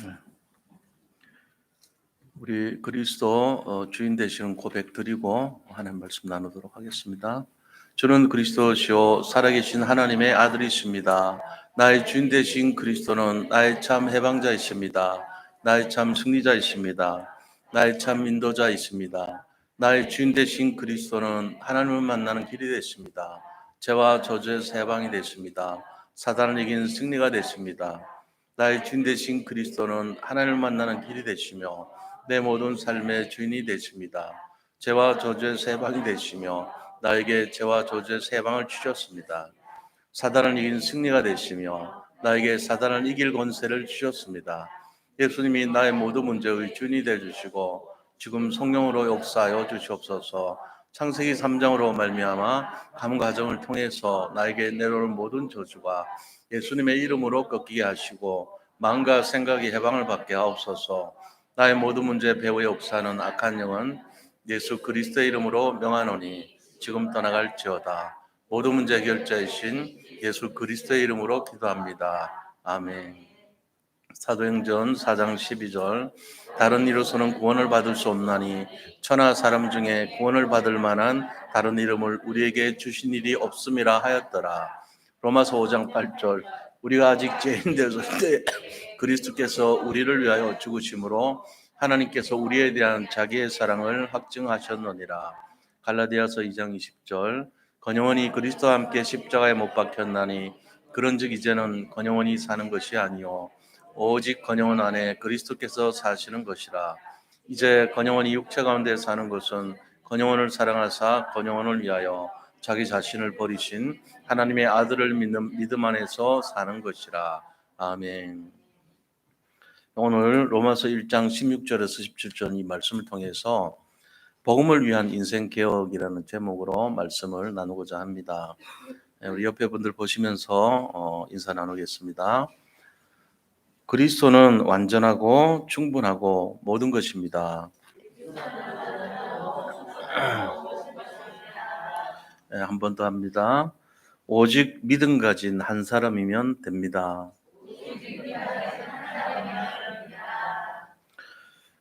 네. 우리 그리스도 주인 되시는 고백 드리고 하나님 말씀 나누도록 하겠습니다. 저는 그리스도시요 살아계신 하나님의 아들이십니다. 나의 주인 되신 그리스도는 나의 참 해방자이십니다. 나의 참 승리자이십니다. 나의 참 인도자이십니다. 나의 주인 되신 그리스도는 하나님을 만나는 길이 되십니다. 죄와 저주에서 해방이 되십니다. 사단을 이기는 승리가 되십니다. 나의 주인 되신 그리스도는 하나님을 만나는 길이 되시며 내 모든 삶의 주인이 되십니다. 죄와 저주에서 해방이 되시며 나에게 죄와 저주에서 해방을 주셨습니다. 사단을 이긴 승리가 되시며 나에게 사단을 이길 권세를 주셨습니다. 예수님이 나의 모든 문제의 주인이 되어주시고 지금 성령으로 역사하여 주시옵소서. 창세기 3장으로 말미암아 감가정을 통해서 나에게 내려오는 모든 저주가 예수님의 이름으로 꺾이게 하시고 마음과 생각이 해방을 받게 하옵소서. 나의 모든 문제 배후의 역사는 악한 영은 예수 그리스도의 이름으로 명하노니 지금 떠나갈지어다. 모든 문제 해결자이신 예수 그리스도의 이름으로 기도합니다. 아멘. 사도행전 4장 12절 다른 이로서는 구원을 받을 수 없나니 천하 사람 중에 구원을 받을 만한 다른 이름을 우리에게 주신 일이 없음이라 하였더라. 로마서 5장 8절 우리가 아직 죄인 되었을 때 그리스도께서 우리를 위하여 죽으심으로 하나님께서 우리에 대한 자기의 사랑을 확증하셨느니라. 갈라디아서 2장 20절 건영원이 그리스도와 함께 십자가에 못 박혔나니 그런즉 이제는 건영원이 사는 것이 아니요 오직 건영원 안에 그리스도께서 사시는 것이라. 이제 건영원이 육체 가운데 사는 것은 건영원을 사랑하사 건영원을 위하여 자기 자신을 버리신 하나님의 아들을 믿는 믿음 안에서 사는 것이라. 아멘. 오늘 로마서 1장 16절에서 17절 이 말씀을 통해서 복음을 위한 인생 개혁이라는 제목으로 말씀을 나누고자 합니다. 우리 옆에 분들 보시면서 인사 나누겠습니다. 그리스도는 완전하고 충분하고 모든 것입니다. 한 번 더 합니다. 오직 믿음 가진 한 사람이면 됩니다.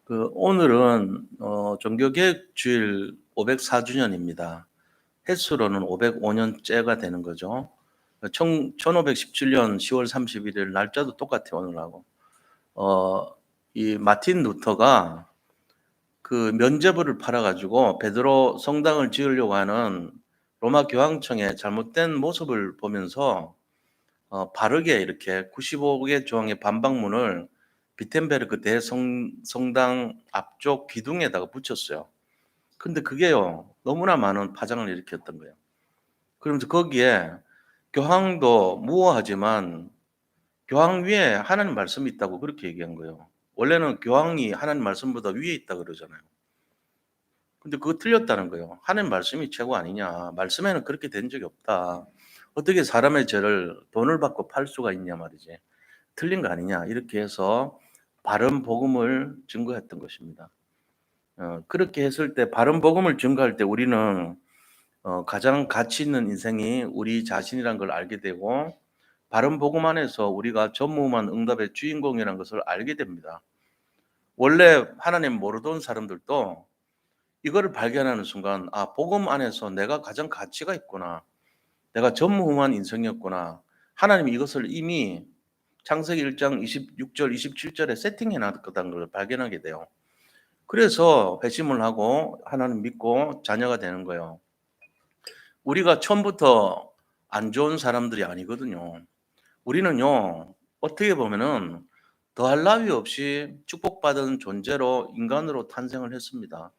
오늘은 종교개혁 주일 504주년입니다. 횟수로는 505년째가 되는 거죠. 1517년 10월 31일 날짜도 똑같아요, 오늘하고. 이 마틴 루터가 그 면죄부를 팔아가지고 베드로 성당을 지으려고 하는 로마 교황청의 잘못된 모습을 보면서 바르게 이렇게 95개 조항의 반박문을 비텐베르크 대성당 앞쪽 기둥에다가 붙였어요. 근데 그게요 너무나 많은 파장을 일으켰던 거예요. 그러면서 거기에 교황도 무어하지만 교황 위에 하나님 말씀이 있다고 그렇게 얘기한 거예요. 원래는 교황이 하나님 말씀보다 위에 있다 그러잖아요. 근데 그거 틀렸다는 거예요. 하나님 말씀이 최고 아니냐. 말씀에는 그렇게 된 적이 없다. 어떻게 사람의 죄를 돈을 받고 팔 수가 있냐 말이지. 틀린 거 아니냐. 이렇게 해서 바른 복음을 증거했던 것입니다. 그렇게 했을 때 바른 복음을 증거할 때 우리는 가장 가치 있는 인생이 우리 자신이란 걸 알게 되고 바른 복음 안에서 우리가 전무후무한 응답의 주인공이라는 것을 알게 됩니다. 원래 하나님 모르던 사람들도 이거를 발견하는 순간 아 복음 안에서 내가 가장 가치가 있구나. 내가 전무후무한 인생이었구나. 하나님이 이것을 이미 창세기 1장 26절 27절에 세팅해 놨다는 걸 발견하게 돼요. 그래서 회심을 하고 하나님 믿고 자녀가 되는 거예요. 우리가 처음부터 안 좋은 사람들이 아니거든요. 우리는요 어떻게 보면은 더할 나위 없이 축복받은 존재로 인간으로 탄생을 했습니다.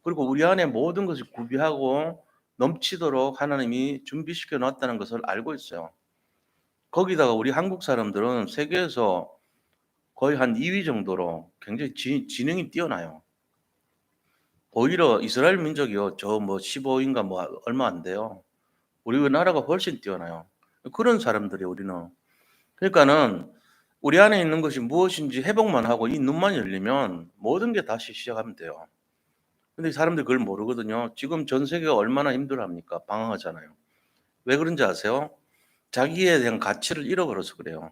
그리고 우리 안에 모든 것을 구비하고 넘치도록 하나님이 준비시켜 놨다는 것을 알고 있어요. 거기다가 우리 한국 사람들은 세계에서 거의 한 2위 정도로 굉장히 지능이 뛰어나요. 오히려 이스라엘 민족이요. 저 뭐 15인가 뭐 얼마 안 돼요. 우리나라가 훨씬 뛰어나요. 그런 사람들이 우리는. 그러니까는 우리 안에 있는 것이 무엇인지 회복만 하고 이 눈만 열리면 모든 게 다시 시작하면 돼요. 근데 사람들이 그걸 모르거든요. 지금 전 세계가 얼마나 힘들어합니까? 방황하잖아요. 왜 그런지 아세요? 자기에 대한 가치를 잃어버려서 그래요.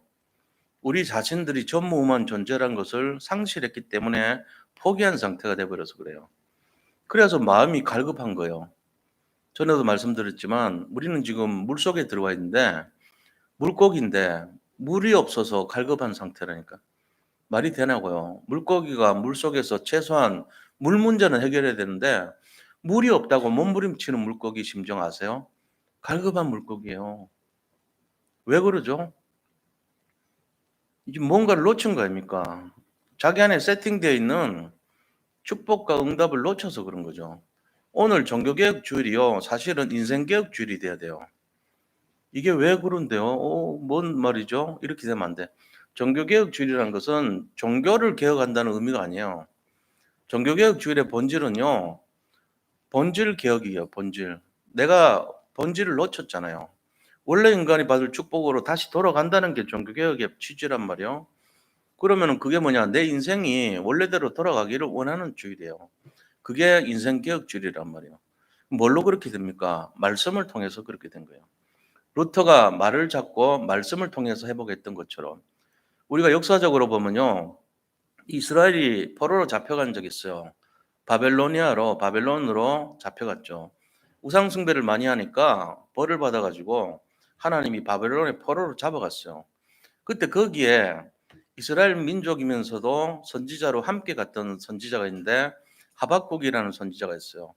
우리 자신들이 전무후무한 존재란 것을 상실했기 때문에 포기한 상태가 돼버려서 그래요. 그래서 마음이 갈급한 거예요. 전에도 말씀드렸지만 우리는 지금 물속에 들어와 있는데 물고기인데 물이 없어서 갈급한 상태라니까. 말이 되냐고요. 물고기가 물속에서 최소한 물 문제는 해결해야 되는데 물이 없다고 몸부림치는 물고기 심정 아세요? 갈급한 물고기예요. 왜 그러죠? 이게 뭔가를 놓친 거 아닙니까? 자기 안에 세팅되어 있는 축복과 응답을 놓쳐서 그런 거죠. 오늘 종교개혁 주일이요. 사실은 인생개혁 주일이 돼야 돼요. 이게 왜 그런데요? 뭔 말이죠? 이렇게 되면 안 돼. 종교개혁 주일이라는 것은 종교를 개혁한다는 의미가 아니에요. 종교개혁 주일의 본질은요. 본질 개혁이에요. 본질. 내가 본질을 놓쳤잖아요. 원래 인간이 받을 축복으로 다시 돌아간다는 게 종교개혁의 취지란 말이에요. 그러면은 그게 뭐냐? 내 인생이 원래대로 돌아가기를 원하는 주일이에요. 그게 인생개혁 주일이란 말이에요. 뭘로 그렇게 됩니까? 말씀을 통해서 그렇게 된 거예요. 루터가 말을 잡고 말씀을 통해서 회복했던 것처럼 우리가 역사적으로 보면요. 이스라엘이 포로로 잡혀간 적이 있어요. 바벨론으로 잡혀갔죠. 우상 숭배를 많이 하니까 벌을 받아가지고 하나님이 바벨론의 포로로 잡아갔어요. 그때 거기에 이스라엘 민족이면서도 선지자로 함께 갔던 선지자가 있는데 하박국이라는 선지자가 있어요.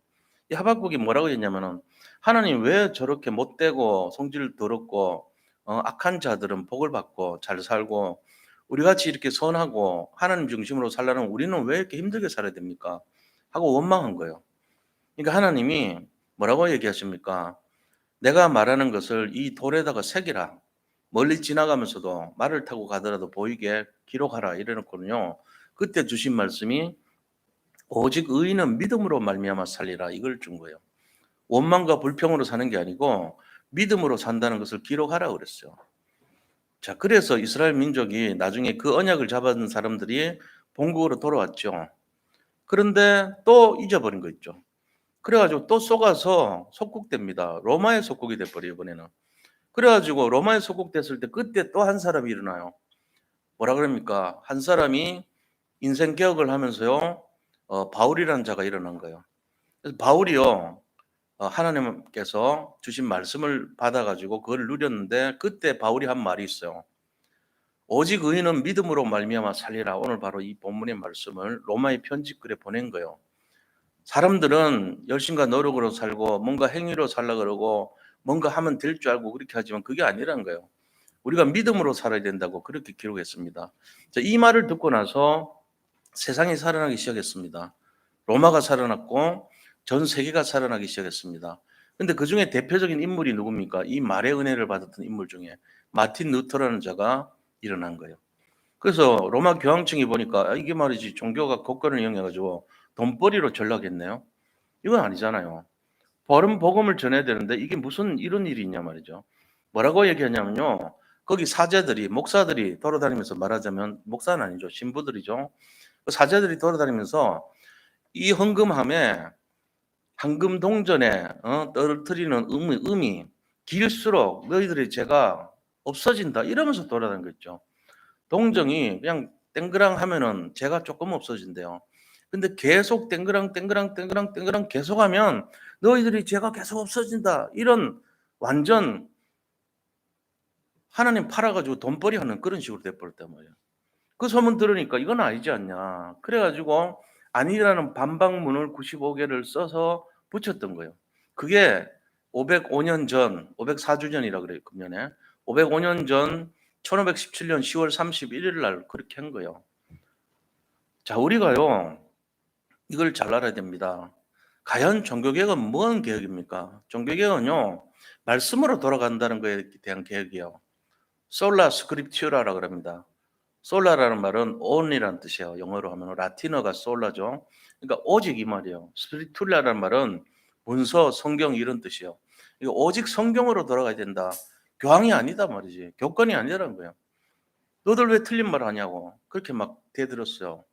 이 하박국이 뭐라고 했냐면은 하나님 왜 저렇게 못되고 성질 더럽고 악한 자들은 복을 받고 잘 살고 우리 같이 이렇게 선하고 하나님 중심으로 살라는 우리는 왜 이렇게 힘들게 살아야 됩니까? 하고 원망한 거예요. 그러니까 하나님이 뭐라고 얘기하십니까? 내가 말하는 것을 이 돌에다가 새기라. 멀리 지나가면서도 말을 타고 가더라도 보이게 기록하라 이래놓고는요. 그때 주신 말씀이 오직 의인은 믿음으로 말미암아 살리라 이걸 준 거예요. 원망과 불평으로 사는 게 아니고 믿음으로 산다는 것을 기록하라 그랬어요. 자, 그래서 이스라엘 민족이 나중에 그 언약을 잡았던 사람들이 본국으로 돌아왔죠. 그런데 또 잊어버린 거 있죠. 그래가지고 또 속아서 속국됩니다. 로마의 속국이 돼버려요, 이번에는. 그래가지고 로마에 속국됐을 때 그때 또 한 사람이 일어나요. 뭐라 그럽니까? 한 사람이 인생 개혁을 하면서요. 바울이라는 자가 일어난 거예요. 그래서 바울이요. 하나님께서 주신 말씀을 받아가지고 그걸 누렸는데 그때 바울이 한 말이 있어요. 오직 의인은 믿음으로 말미암아 살리라. 오늘 바로 이 본문의 말씀을 로마의 편집글에 보낸 거예요. 사람들은 열심과 노력으로 살고 뭔가 행위로 살라 그러고 뭔가 하면 될 줄 알고 그렇게 하지만 그게 아니란 거예요. 우리가 믿음으로 살아야 된다고 그렇게 기록했습니다. 자, 이 말을 듣고 나서 세상이 살아나기 시작했습니다. 로마가 살아났고 전 세계가 살아나기 시작했습니다. 근데 그 중에 대표적인 인물이 누굽니까? 이 말의 은혜를 받았던 인물 중에 마틴 루터라는 자가 일어난 거예요. 그래서 로마 교황청이 보니까 이게 말이지 종교가 국가를 이용해가지고 돈벌이로 전락했네요. 이건 아니잖아요. 바른 복음을 전해야 되는데 이게 무슨 이런 일이 있냐 말이죠. 뭐라고 얘기하냐면요. 거기 사제들이 목사들이 돌아다니면서 말하자면 목사는 아니죠. 신부들이죠. 그 사제들이 돌아다니면서 이 헌금함에 황금 동전에 떨어뜨리는 음이 길수록 너희들의 죄가 없어진다 이러면서 돌아다니는 거죠. 동정이 그냥 땡그랑 하면은 죄가 조금 없어진대요. 근데 계속 땡그랑 계속하면 너희들이 죄가 계속 없어진다. 이런 완전 하나님 팔아가지고 돈벌이 하는 그런 식으로 돼버렸단 말이에요. 그 소문 들으니까 이건 아니지 않냐. 그래가지고 아니라는 반박문을 95개를 써서 붙였던 거예요. 그게 505년 전, 504주년이라 그래요. 금년에. 505년 전 1517년 10월 31일 날 그렇게 한 거예요. 자, 우리가요. 이걸 잘 알아야 됩니다. 과연 종교개혁은 뭔 개혁입니까? 종교개혁은요. 말씀으로 돌아간다는 것에 대한 개혁이에요. 솔라 스크립튜라라고 합니다. 솔라라는 말은 only라는 뜻이에요. 영어로 하면 라틴어가 솔라죠. 그러니까 오직 이 말이에요. 스피리툴라라는 말은 문서, 성경 이런 뜻이에요. 이거 오직 성경으로 돌아가야 된다. 교황이 아니다 말이지. 교권이 아니라는 거예요. 너들 왜 틀린 말 하냐고 그렇게 막 대들었어요.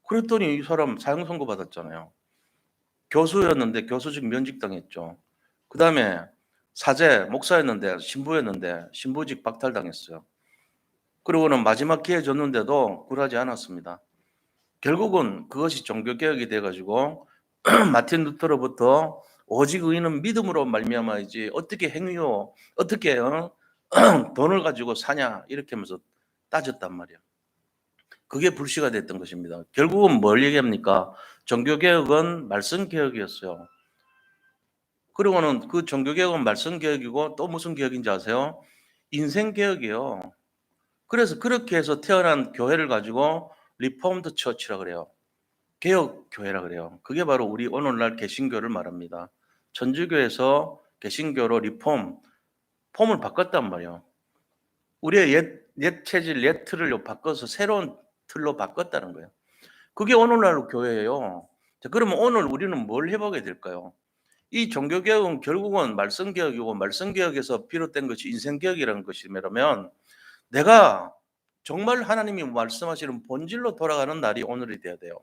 그랬더니 이 사람 사형 선고 받았잖아요. 교수였는데 교수직 면직당했죠. 그 다음에 사제, 목사였는데 신부였는데 신부직 박탈당했어요. 그리고는 마지막 기회 줬는데도 굴하지 않았습니다. 결국은 그것이 종교개혁이 돼가지고 마틴 루터로부터 오직 의인은 믿음으로 말미암아야지 어떻게 행위로 어떻게 돈을 가지고 사냐 이렇게 하면서 따졌단 말이에요. 그게 불씨가 됐던 것입니다. 결국은 뭘 얘기합니까? 종교개혁은 말씀개혁이었어요. 그리고는 그 종교개혁은 말씀개혁이고 또 무슨 개혁인지 아세요? 인생개혁이에요. 그래서 그렇게 해서 태어난 교회를 가지고 리폼드 처치라 그래요. 개혁 교회라 그래요. 그게 바로 우리 오늘날 개신교를 말합니다. 천주교에서 개신교로 폼을 바꿨단 말이에요. 우리의 옛 체질, 옛 틀을 바꿔서 새로운 틀로 바꿨다는 거예요. 그게 오늘날 교회예요. 자, 그러면 오늘 우리는 뭘 해보게 될까요? 이 종교개혁은 결국은 말씀개혁이고 말씀개혁에서 비롯된 것이 인생개혁이라는 것이라면 내가 정말 하나님이 말씀하시는 본질로 돌아가는 날이 오늘이 돼야 돼요.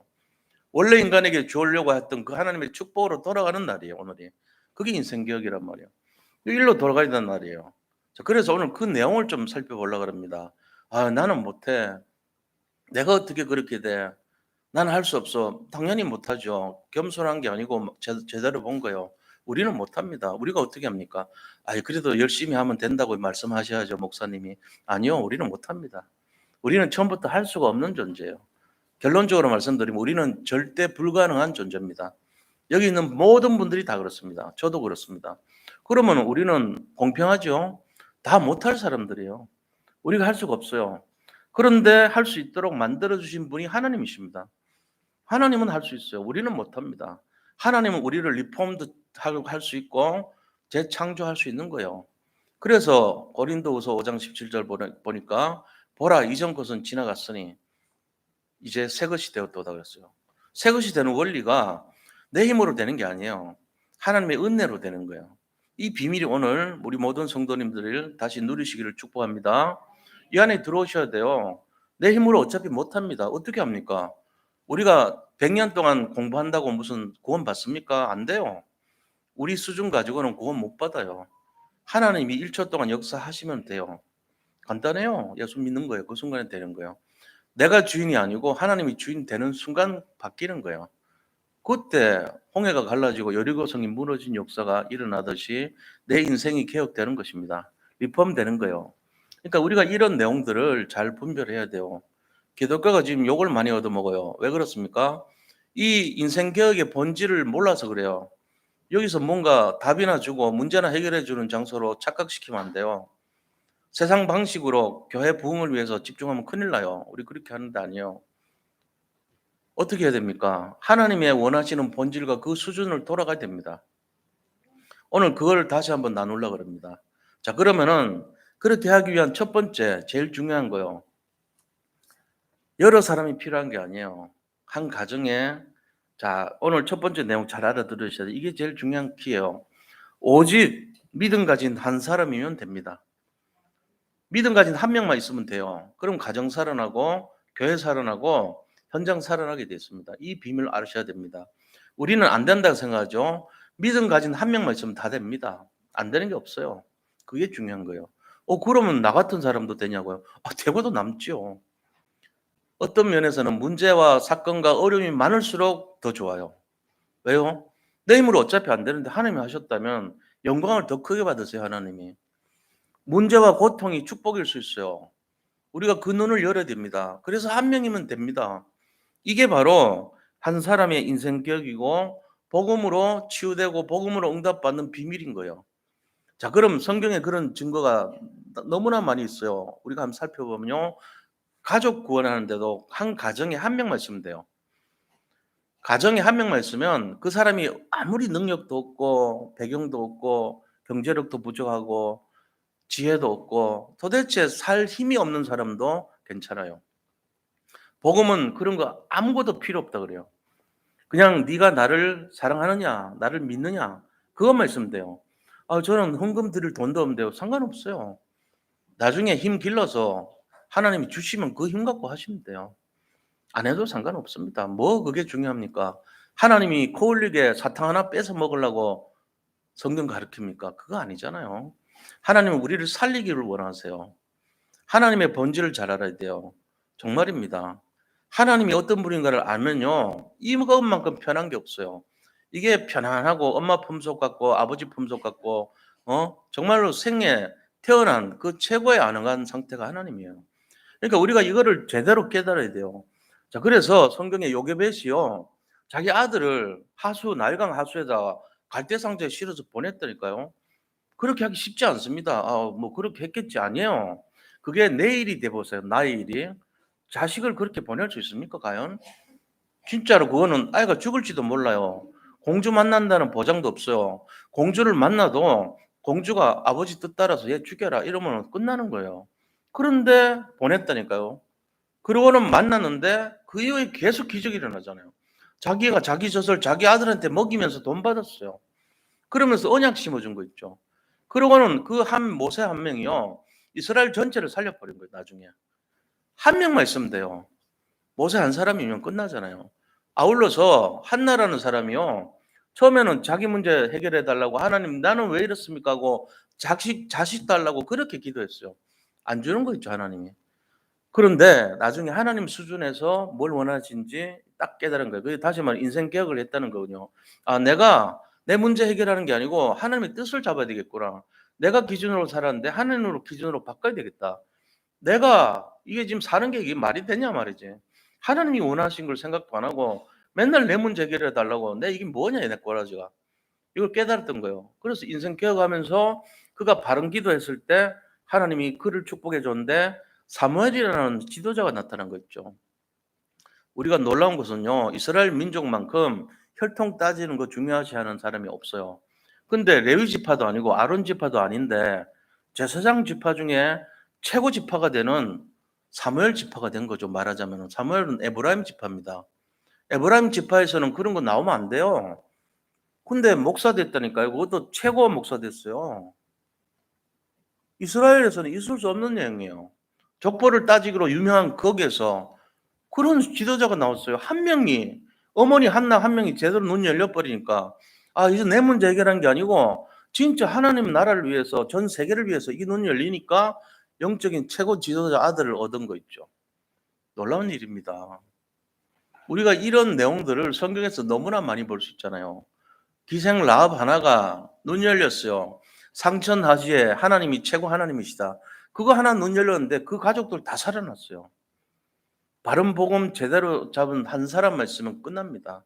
원래 인간에게 주려고 했던 그 하나님의 축복으로 돌아가는 날이에요, 오늘이. 그게 인생개혁이란 말이에요. 일로 돌아가야 되는 날이에요. 자, 그래서 오늘 그 내용을 좀 살펴보려고 합니다. 아, 나는 못해. 내가 어떻게 그렇게 돼? 나는 할 수 없어. 당연히 못하죠. 겸손한 게 아니고 제대로 본 거예요. 우리는 못합니다. 우리가 어떻게 합니까? 아이, 그래도 열심히 하면 된다고 말씀하셔야죠, 목사님이. 아니요, 우리는 못합니다. 우리는 처음부터 할 수가 없는 존재예요. 결론적으로 말씀드리면 우리는 절대 불가능한 존재입니다. 여기 있는 모든 분들이 다 그렇습니다. 저도 그렇습니다. 그러면 우리는 공평하죠? 다 못할 사람들이에요. 우리가 할 수가 없어요. 그런데 할 수 있도록 만들어주신 분이 하나님이십니다. 하나님은 할 수 있어요. 우리는 못합니다. 하나님은 우리를 리폼드 할 수 있고 재창조할 수 있는 거예요. 그래서 고린도후서 5장 17절 보니까 보라 이전 것은 지나갔으니 이제 새 것이 되었도다 그랬어요. 새 것이 되는 원리가 내 힘으로 되는 게 아니에요. 하나님의 은혜로 되는 거예요. 이 비밀이 오늘 우리 모든 성도님들을 다시 누리시기를 축복합니다. 이 안에 들어오셔야 돼요. 내 힘으로 어차피 못합니다. 어떻게 합니까? 우리가 100년 동안 공부한다고 무슨 구원 받습니까? 안 돼요. 우리 수준 가지고는 구원 못 받아요. 하나님이 1초 동안 역사하시면 돼요. 간단해요. 예수 믿는 거예요. 그 순간에 되는 거예요. 내가 주인이 아니고 하나님이 주인 되는 순간 바뀌는 거예요. 그때 홍해가 갈라지고 여리고성이 무너진 역사가 일어나듯이 내 인생이 개혁되는 것입니다. 리폼되는 거예요. 그러니까 우리가 이런 내용들을 잘 분별해야 돼요. 기독교가 지금 욕을 많이 얻어먹어요. 왜 그렇습니까? 이 인생 개혁의 본질을 몰라서 그래요. 여기서 뭔가 답이나 주고 문제나 해결해 주는 장소로 착각시키면 안 돼요. 세상 방식으로 교회 부흥을 위해서 집중하면 큰일 나요. 우리 그렇게 하는 데 아니에요. 어떻게 해야 됩니까? 하나님의 원하시는 본질과 그 수준을 돌아가야 됩니다. 오늘 그걸 다시 한번 나누려고 합니다. 자, 그러면은 그렇게 하기 위한 첫 번째, 제일 중요한 거요. 여러 사람이 필요한 게 아니에요. 한 가정에, 자, 오늘 첫 번째 내용 잘 알아들으셔야 돼요. 이게 제일 중요한 키예요. 오직 믿음 가진 한 사람이면 됩니다. 믿음 가진 한 명만 있으면 돼요. 그럼 가정 살아나고 교회 살아나고 현장 살아나게 됐습니다. 이 비밀을 아셔야 됩니다. 우리는 안 된다고 생각하죠. 믿음 가진 한 명만 있으면 다 됩니다. 안 되는 게 없어요. 그게 중요한 거예요. 그러면 나 같은 사람도 되냐고요? 되고도 남죠. 어떤 면에서는 문제와 사건과 어려움이 많을수록 더 좋아요. 왜요? 내 힘으로 어차피 안 되는데 하나님이 하셨다면 영광을 더 크게 받으세요, 하나님이. 문제와 고통이 축복일 수 있어요. 우리가 그 눈을 열어야 됩니다. 그래서 한 명이면 됩니다. 이게 바로 한 사람의 인생 격이고 복음으로 치유되고 복음으로 응답받는 비밀인 거예요. 자, 그럼 성경에 그런 증거가 너무나 많이 있어요. 우리가 한번 살펴보면요. 가족 구원하는데도 한 가정에 한 명만 있으면 돼요. 가정에 한 명만 있으면 그 사람이 아무리 능력도 없고 배경도 없고 경제력도 부족하고 지혜도 없고 도대체 살 힘이 없는 사람도 괜찮아요. 복음은 그런 거 아무것도 필요 없다 그래요. 그냥 네가 나를 사랑하느냐, 나를 믿느냐 그것만 있으면 돼요. 저는 헌금 드릴 돈도 없는데요. 상관없어요. 나중에 힘 길러서 하나님이 주시면 그 힘 갖고 하시면 돼요. 안 해도 상관없습니다. 뭐 그게 중요합니까? 하나님이 코 흘리게 사탕 하나 뺏어 먹으려고 성경 가르칩니까? 그거 아니잖아요. 하나님은 우리를 살리기를 원하세요. 하나님의 본질을 잘 알아야 돼요. 정말입니다. 하나님이 어떤 분인가를 알면요, 이것만큼 편한 게 없어요. 이게 편안하고 엄마 품속 같고 아버지 품속 같고 정말로 생에 태어난 그 최고의 안흥한 상태가 하나님이에요. 그러니까 우리가 이거를 제대로 깨달아야 돼요. 자, 그래서 성경에 요게벳이요, 자기 아들을 나일강 하수에다 갈대상자에 실어서 보냈다니까요. 그렇게 하기 쉽지 않습니다. 뭐 그렇게 했겠지. 아니에요. 그게 내 일이 돼 보세요. 나의 일이. 자식을 그렇게 보낼 수 있습니까, 과연? 진짜로 그거는 아이가 죽을지도 몰라요. 공주 만난다는 보장도 없어요. 공주를 만나도 공주가 아버지 뜻 따라서 얘 죽여라 이러면 끝나는 거예요. 그런데 보냈다니까요. 그러고는 만났는데 그 이후에 계속 기적이 일어나잖아요. 자기가 자기 젖을 자기 아들한테 먹이면서 돈 받았어요. 그러면서 언약 심어준 거 있죠. 그러고는 그 모세 한 명이요, 이스라엘 전체를 살려버린 거예요. 나중에 한 명만 있으면 돼요. 모세 한 사람이면 끝나잖아요. 아울러서 한나라는 사람이요, 처음에는 자기 문제 해결해 달라고 하나님 나는 왜 이렇습니까 하고 자식 달라고 그렇게 기도했어요. 안 주는 거 있죠, 하나님이. 그런데 나중에 하나님 수준에서 뭘 원하시는지 딱 깨달은 거예요. 그게 다시 말해 인생 개혁을 했다는 거군요. 내가 내 문제 해결하는 게 아니고 하나님의 뜻을 잡아야 되겠구나. 내가 기준으로 살았는데 하나님으로 기준으로 바꿔야 되겠다. 내가 이게 지금 사는 게 이게 말이 되냐 말이지. 하나님이 원하신 걸 생각도 안 하고 맨날 내 문제 해결해 달라고, 내 이게 뭐냐 내 꼬라지가. 이걸 깨달았던 거예요. 그래서 인생 개혁하면서 그가 바른 기도했을 때 하나님이 그를 축복해 줬는데 사무엘이라는 지도자가 나타난 거 있죠. 우리가 놀라운 것은요, 이스라엘 민족만큼 혈통 따지는 거 중요하지 않은 사람이 없어요. 근데 레위 지파도 아니고 아론 지파도 아닌데 제사장 지파 중에 최고 지파가 되는 사무엘 지파가 된 거죠. 말하자면 사무엘은 에브라임 지파입니다. 에브라임 지파에서는 그런 거 나오면 안 돼요. 근데 목사 됐다니까요. 그것도 최고 목사 됐어요. 이스라엘에서는 있을 수 없는 내용이에요. 족보를 따지기로 유명한 거기에서 그런 지도자가 나왔어요. 한 명이, 어머니 한나 한 명이 제대로 눈 열려버리니까 이제 내 문제 해결한 게 아니고 진짜 하나님 나라를 위해서 전 세계를 위해서 이 눈이 열리니까 영적인 최고 지도자 아들을 얻은 거 있죠. 놀라운 일입니다. 우리가 이런 내용들을 성경에서 너무나 많이 볼 수 있잖아요. 기생 라합 하나가 눈 열렸어요. 상천하지에 하나님이 최고 하나님이시다. 그거 하나 눈 열렸는데 그 가족들 다 살아났어요. 바른 복음 제대로 잡은 한 사람만 있으면 끝납니다.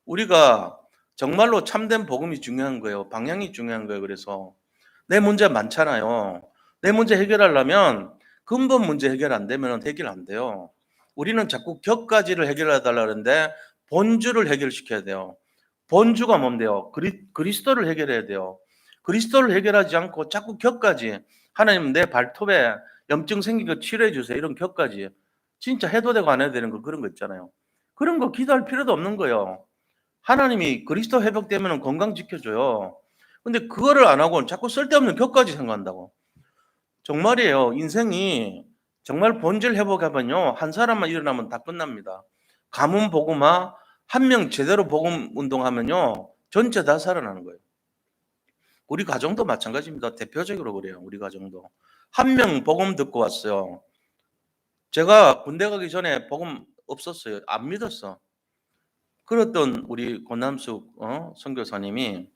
우리가 정말로 참된 복음이 중요한 거예요. 방향이 중요한 거예요. 그래서 내 문제 많잖아요. 내 문제 해결하려면 근본 문제 해결 안 되면 해결 안 돼요. 우리는 자꾸 격가지를 해결해 달라 그러는데 본주를 해결시켜야 돼요. 본주가 뭔데요? 그리스도를 해결해야 돼요. 그리스도를 해결하지 않고 자꾸 격가지, 하나님 내 발톱에 염증 생긴 거 치료해 주세요, 이런 격가지, 진짜 해도 되고 안 해도 되는 거, 그런 거 있잖아요. 그런 거 기도할 필요도 없는 거예요. 하나님이 그리스도 회복되면 건강 지켜줘요. 근데 그거를 안 하고 자꾸 쓸데없는 격까지 생각한다고. 정말이에요. 인생이 정말 본질 회복하면요, 한 사람만 일어나면 다 끝납니다. 가문 복음화, 한 명 제대로 복음 운동하면요, 전체 다 살아나는 거예요. 우리 가정도 마찬가지입니다. 대표적으로 그래요. 우리 가정도 한 명 복음 듣고 왔어요. 제가 군대 가기 전에 복음 없었어요. 안 믿었어. 그랬던 우리 권남숙 선교사님이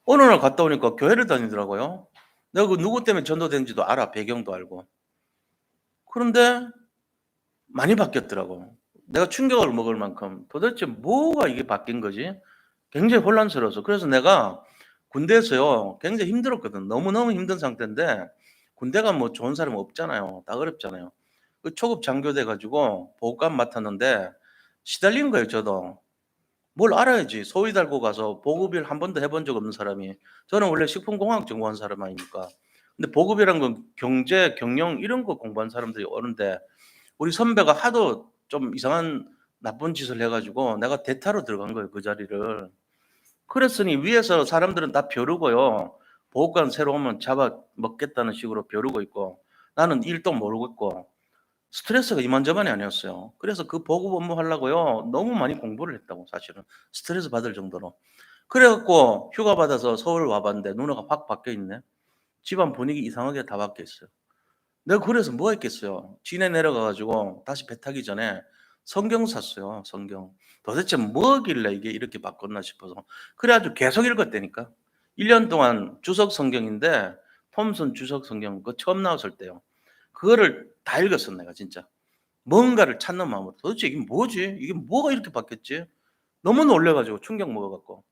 어느 날 갔다 오니까 교회를 다니더라고요. 내가 그 누구 때문에 전도된지도 알아. 배경도 알고. 그런데 많이 바뀌었더라고. 내가 충격을 먹을 만큼 도대체 뭐가 이게 바뀐 거지? 굉장히 혼란스러워서. 그래서 내가 군대에서요, 굉장히 힘들었거든. 너무너무 힘든 상태인데 군대가 뭐 좋은 사람 없잖아요. 다 어렵잖아요. 그 초급 장교돼 가지고 보호관 맡았는데 시달린 거예요, 저도. 뭘 알아야지. 소위 달고 가서 보급일 한 번도 해본 적 없는 사람이. 저는 원래 식품공학 전공한 사람 아닙니까? 근데 보급이란 건 경제, 경영 이런 거 공부한 사람들이 오는데 우리 선배가 하도 좀 이상한 나쁜 짓을 해가지고 내가 대타로 들어간 거예요, 그 자리를. 그랬으니 위에서 사람들은 다 벼르고요. 보급관 새로 오면 잡아 먹겠다는 식으로 벼르고 있고 나는 일도 모르고 있고 스트레스가 이만저만이 아니었어요. 그래서 그 보급 업무 하려고요, 너무 많이 공부를 했다고, 사실은. 스트레스 받을 정도로. 그래 갖고 휴가 받아서 서울 와 봤는데 누나가 확 바뀌어 있네. 집안 분위기 이상하게 다 바뀌어 있어요. 내가 그래서 뭐 했겠어요. 진해 내려가 가지고 다시 배 타기 전에 성경 샀어요, 성경. 도대체 뭐길래 이게 이렇게 바꿨나 싶어서. 그래 가지고 계속 읽었다니까. 1년 동안 주석 성경인데 톰슨 주석 성경 그 처음 나왔을 때요. 그거를 다 읽었어 내가 진짜. 뭔가를 찾는 마음으로. 도대체 이게 뭐지? 이게 뭐가 이렇게 바뀌었지? 너무 놀래 가지고 충격 먹어 갖고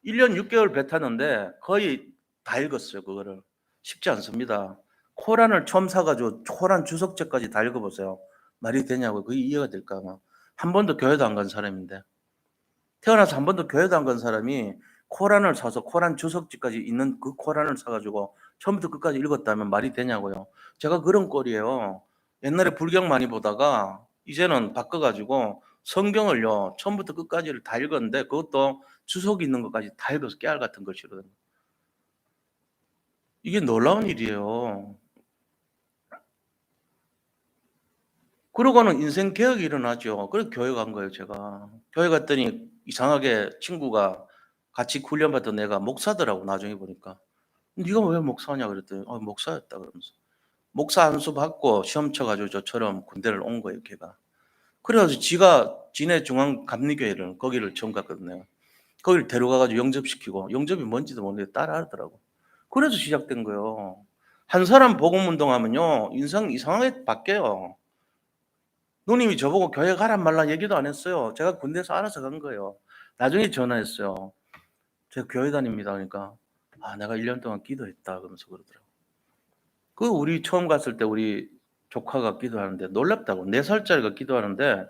1년 6 개월 배 탔는데 거의 다 읽었어요 그거를. 쉽지 않습니다. 코란을 처음 사 가지고 코란 주석책까지 다 읽어 보세요. 말이 되냐고요. 그게 이해가 될까 봐. 한 번도 교회도 안 간 사람인데. 태어나서 한 번도 교회도 안 간 사람이 코란을 사서 코란 주석집까지 있는 그 코란을 사 가지고 처음부터 끝까지 읽었다면 말이 되냐고요. 제가 그런 꼴이에요. 옛날에 불경 많이 보다가 이제는 바꿔 가지고 성경을요 처음부터 끝까지를 다 읽었는데 그것도 주석 있는 것까지 다 읽어서 깨알 같은 걸 싫어요. 이게 놀라운 일이에요. 그러고는 인생 개혁이 일어나죠. 그래서 교회 간 거예요 제가. 교회 갔더니 이상하게 친구가 같이 훈련받던 애가 목사더라고 나중에 보니까. "네가 왜 목사냐?" 그랬더니 목사였다." 그러면서. 목사 안수 받고 시험 쳐 가지고 저처럼 군대를 온 거예요 걔가. 그래 가지고 지가 진해 중앙감리교회를 거기를 처음 갔거든요. 거기를 데려가 가지고 영접시키고 영접이 뭔지도 모르는데 따라하더라고. 그래서 시작된 거예요. 한 사람 복음 운동하면요 인생 이상하게 바뀌어요. 누님이 저보고 교회 가란 말란 얘기도 안 했어요. 제가 군대에서 알아서 간 거예요. 나중에 전화했어요. "제가 교회 다닙니다." 그러니까 "아 내가 1년 동안 기도했다." 그러면서 그러더라고요. 그 우리 처음 갔을 때 우리 조카가 기도하는데 놀랍다고 4 살짜리가 기도하는데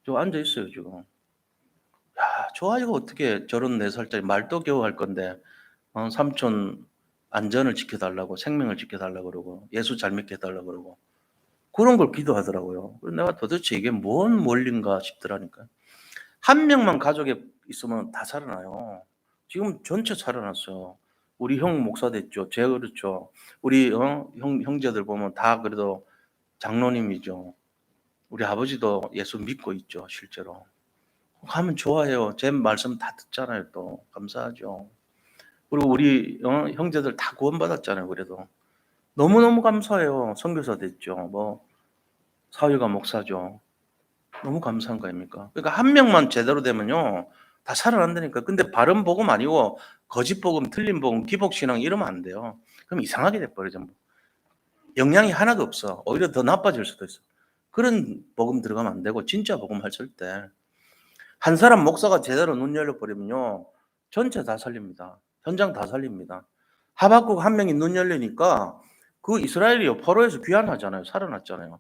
저 앉아 있어요 지금. 야 저 아이가 어떻게 저런 4 살짜리 말도 겨우 할 건데 삼촌 안전을 지켜 달라고 생명을 지켜 달라고 그러고 예수 잘 믿게 해 달라고 그러고 그런 걸 기도하더라고요. 그래서 내가 도대체 이게 뭔 원리인가 싶더라니까요. 한 명만 가족에 있으면 다 살아나요. 지금 전체 살아났어요. 우리 형 목사 됐죠. 제가 그렇죠. 우리 형제들 보면 다 그래도 장로님이죠. 우리 아버지도 예수 믿고 있죠, 실제로. 가면 좋아해요. 제 말씀 다 듣잖아요, 또. 감사하죠. 그리고 우리 형제들 다 구원받았잖아요, 그래도. 너무너무 감사해요. 선교사 됐죠. 뭐 사위가 목사죠. 너무 감사한 거 아닙니까? 그러니까 한 명만 제대로 되면요. 다 살아난다니까. 근데 바른 복음 아니고 거짓 복음, 틀린 복음, 기복 신앙 이러면 안 돼요. 그럼 이상하게 돼 버려 전부. 영향이 하나도 없어. 오히려 더 나빠질 수도 있어. 그런 복음 들어가면 안 되고 진짜 복음 하실 때 한 사람 목사가 제대로 눈 열려 버리면요. 전체 다 살립니다. 현장 다 살립니다. 하박국 한 명이 눈 열리니까 그 이스라엘이요. 포로에서 귀환하잖아요. 살아났잖아요.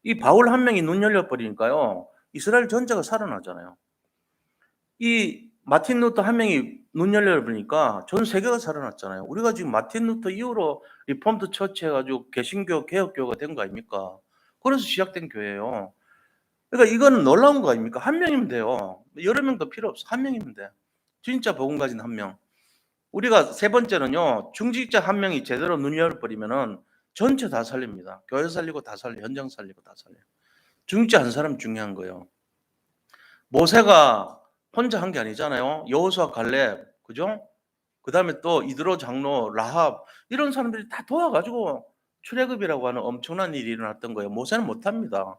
이 바울 한 명이 눈 열려 버리니까요. 이스라엘 전체가 살아나잖아요. 이 마틴 루터 한 명이 눈 열려 버리니까 전 세계가 살아났잖아요. 우리가 지금 마틴 루터 이후로 리폼드 처치 해 가지고 개신교 개혁교회가 된 거 아닙니까? 그래서 시작된 교회예요. 그러니까 이거는 놀라운 거 아닙니까? 한 명이면 돼요. 여러 명도 필요 없어. 한 명이면 돼. 진짜 복음 가진 한 명. 우리가 세 번째는요. 중직자 한 명이 제대로 눈 열어 버리면은 전체 다 살립니다. 교회 살리고 다 살려. 현장 살리고 다 살려요. 중직자 한 사람 중요한 거예요. 모세가 혼자 한 게 아니잖아요. 여호수아 갈렙 그죠? 그다음에 또 이드로 장로, 라합 이런 사람들이 다 도와 가지고 출애굽이라고 하는 엄청난 일이 일어났던 거예요. 모세는 못 합니다.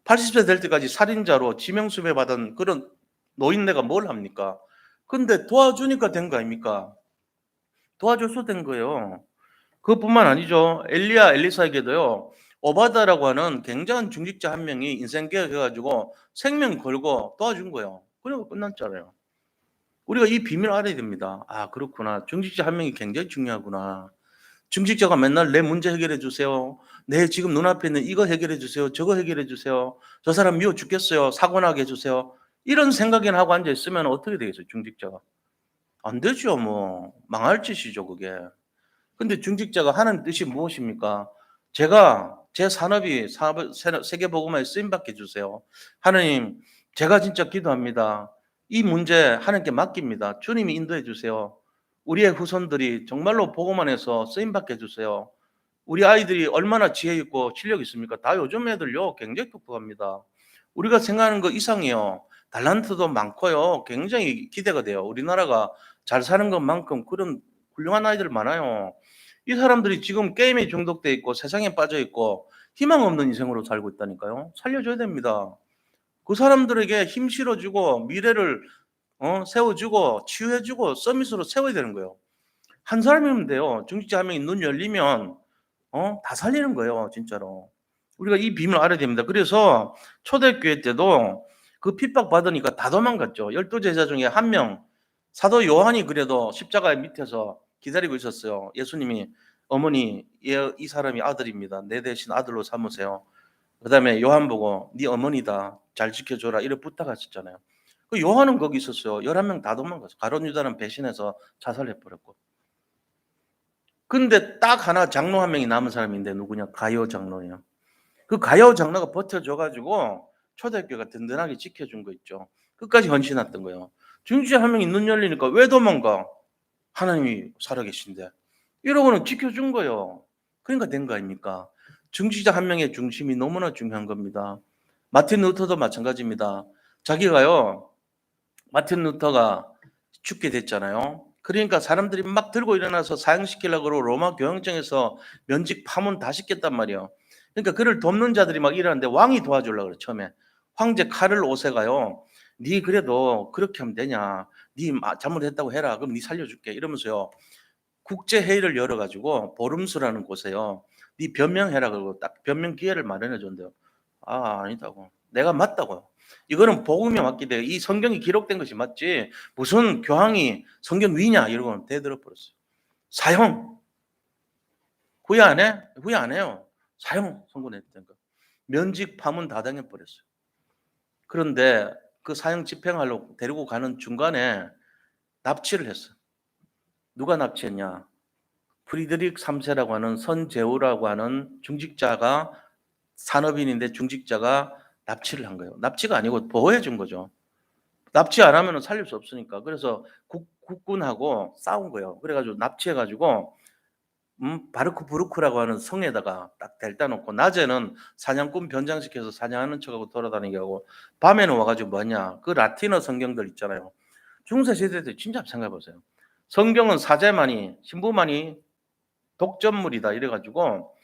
80세 될 때까지 살인자로 지명수배 받은 그런 노인네가 뭘 합니까? 근데 도와주니까 된 거 아닙니까? 도와줘서 된 거예요. 그것뿐만 아니죠. 엘리야, 엘리사에게도요. 오바다라고 하는 굉장한 중직자 한 명이 인생 개혁해 가지고 생명 걸고 도와준 거예요. 그리고 끝났잖아요. 우리가 이 비밀을 알아야 됩니다. '아 그렇구나. 중직자 한 명이 굉장히 중요하구나. 중직자가 맨날 "내 문제 해결해 주세요. 내 지금 눈앞에 있는 이거 해결해 주세요. 저거 해결해 주세요. 저 사람 미워 죽겠어요. 사고 나게 해 주세요." 이런 생각이나 하고 앉아 있으면 어떻게 되겠어요, 중직자가? 안 되죠 뭐. 망할 짓이죠 그게. 근데 중직자가 하는 뜻이 무엇입니까? 제가 제 산업이 사업을 세계 복음화에 쓰임 받게 해 주세요. 하느님, 제가 진짜 기도합니다. 이 문제 하나님께 맡깁니다. 주님이 인도해 주세요. 우리의 후손들이 정말로 복음화에서 쓰임 받게 해 주세요. 우리 아이들이 얼마나 지혜 있고 실력 있습니까? 다 요즘 애들요 굉장히 똑똑합니다. 우리가 생각하는 것 이상이에요. 달란트도 많고요. 굉장히 기대가 돼요. 우리나라가 잘 사는 것만큼 그런 훌륭한 아이들 많아요. 이 사람들이 지금 게임에 중독돼 있고 세상에 빠져 있고 희망 없는 인생으로 살고 있다니까요. 살려줘야 됩니다. 그 사람들에게 힘 실어주고 미래를 세워주고 치유해주고 서밋으로 세워야 되는 거예요. 한 사람이면 돼요. 중직자 한 명이 눈 열리면 다 살리는 거예요, 진짜로. 우리가 이 비밀을 알아야 됩니다. 그래서 초대교회 때도 그 핍박받으니까 다 도망갔죠. 12 제자 중에 한 명, 사도 요한이 그래도 십자가 밑에서 기다리고 있었어요. 예수님이 어머니, 이 사람이 아들입니다. 내 대신 아들로 삼으세요. 그다음에 요한 보고 네 어머니다. 잘 지켜줘라. 이렇게 부탁하셨잖아요. 그 요한은 거기 있었어요. 11명 다 도망갔어요. 가룟 유다는 배신해서 자살해버렸고. 근데 딱 하나 장로 한 명이 남은 사람인데 누구냐? 가룟 장로예요. 그 가룟 장로가 버텨줘가지고 초대교회가 든든하게 지켜준 거 있죠. 끝까지 헌신했던 거예요. 중지자 한 명이 눈 열리니까 왜 도망가? 하나님이 살아계신데. 이러고는 지켜준 거예요. 그러니까 된 거 아닙니까? 중지자 한 명의 중심이 너무나 중요한 겁니다. 마틴 루터도 마찬가지입니다. 자기가요, 마틴 루터가 죽게 됐잖아요. 그러니까 사람들이 막 들고 일어나서 사형시키려고 로마 교황청에서 면직 파문 다 시켰단 말이에요. 그러니까 그를 돕는 자들이 막 일어났는데 왕이 도와주려고 그래 처음에. 황제 카를 5세가요. 네 그래도 그렇게 하면 되냐. 네 잘못했다고 해라. 그럼 네 살려줄게. 이러면서요. 국제회의를 열어가지고 보름수라는 곳에요. 네 변명해라. 그러고 딱 변명 기회를 마련해 준대요. 아, 아니다고. 내가 맞다고. 이거는 복음에 맞기 때문에 이 성경이 기록된 것이 맞지 무슨 교황이 성경 위냐 이러고는 대들어 버렸어요. 사형. 후회 안 해? 후회 안 해요. 사형 선고냈다니까. 면직 파문 다 당해버렸어요. 그런데 그 사형 집행하러 데리고 가는 중간에 납치를 했어. 누가 납치했냐? 프리드릭 3세라고 하는 선제우라고 하는 중직자가 산업인인데 중직자가 납치를 한 거예요. 납치가 아니고 보호해 준 거죠. 납치 안 하면 살릴 수 없으니까. 그래서 국군하고 싸운 거예요. 그래가지고 납치해가지고 바르크 부르크라고 하는 성에다가 딱 델다 놓고 낮에는 사냥꾼 변장시켜서 사냥하는 척하고 돌아다니게 하고 밤에는 와가지고 뭐냐 그 라틴어 성경들 있잖아요. 중세 시대 때 진짜 생각해보세요. 성경은 사제만이 신부만이 독점물이다 이래가지고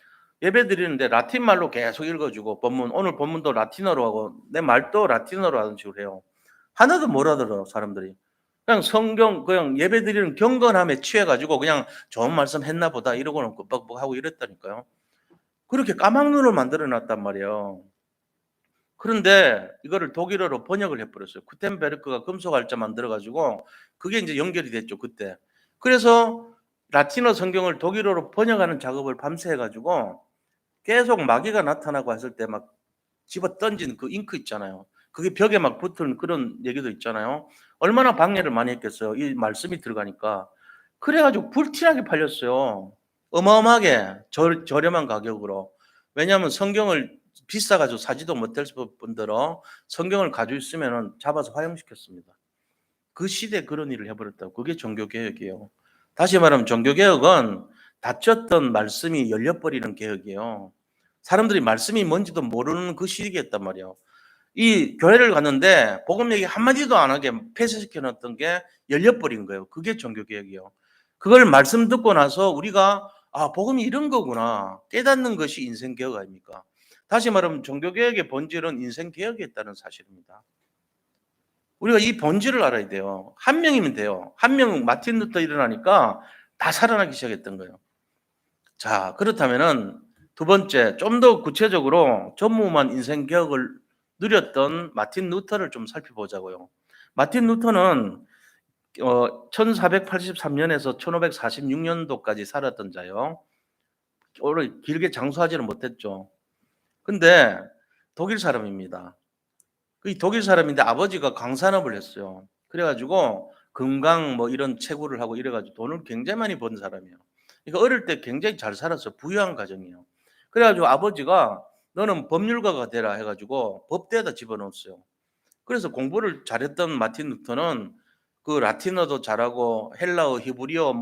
예배 드리는데 라틴 말로 계속 읽어주고 본문 오늘 본문도 라틴어로 하고 내 말도 라틴어로 하는 식으로 해요. 하나도 못 알아들어 사람들이. 그냥 성경 그냥 예배 드리는 경건함에 취해가지고 그냥 좋은 말씀 했나 보다 이러고는 끄박끄박하고 이랬다니까요. 그렇게 까막눈을 만들어 놨단 말이에요. 그런데 이거를 독일어로 번역을 해버렸어요. 구텐베르크가 금속알짜 만들어가지고 그게 이제 연결이 됐죠 그때. 그래서 라틴어 성경을 독일어로 번역하는 작업을 밤새 해가지고 계속 마귀가 나타나고 했을 때 막 집어 던지는 그 잉크 있잖아요. 그게 벽에 막 붙은 그런 얘기도 있잖아요. 얼마나 방해를 많이 했겠어요. 이 말씀이 들어가니까. 그래가지고 불티나게 팔렸어요. 어마어마하게 저렴한 가격으로. 왜냐하면 성경을 비싸가지고 사지도 못할 분들은 성경을 가지고 있으면 잡아서 화형시켰습니다. 그 시대에 그런 일을 해버렸다고. 그게 종교개혁이에요. 다시 말하면 종교개혁은 닫혔던 말씀이 열려버리는 개혁이에요. 사람들이 말씀이 뭔지도 모르는 그 시기였단 말이에요. 이 교회를 갔는데 복음 얘기 한마디도 안 하게 폐쇄시켜 놨던 게 열려버린 거예요. 그게 종교개혁이에요. 그걸 말씀 듣고 나서 우리가 복음이 이런 거구나 깨닫는 것이 인생개혁 아닙니까? 다시 말하면 종교개혁의 본질은 인생개혁이었다는 사실입니다. 우리가 이 본질을 알아야 돼요. 한 명이면 돼요. 한 명 마틴 루터 일어나니까 다 살아나기 시작했던 거예요. 자, 그렇다면은 두 번째, 좀 더 구체적으로 전무후무한 인생 개혁을 누렸던 마틴 루터를 좀 살펴보자고요. 마틴 루터는 1483년에서 1546년도까지 살았던 자요. 오래 길게 장수하지는 못했죠. 근데 독일 사람입니다. 그 독일 사람인데 아버지가 광산업을 했어요. 그래가지고 금강 뭐 이런 채굴을 하고 이래가지고 돈을 굉장히 많이 번 사람이에요. 그러니까 어릴 때 굉장히 잘 살았어요. 부유한 가정이에요. 그래가지고 아버지가 너는 법률가가 되라 해가지고 법대에다 집어넣었어요. 그래서 공부를 잘했던 마틴 루터는 그 라틴어도 잘하고 헬라어, 히브리어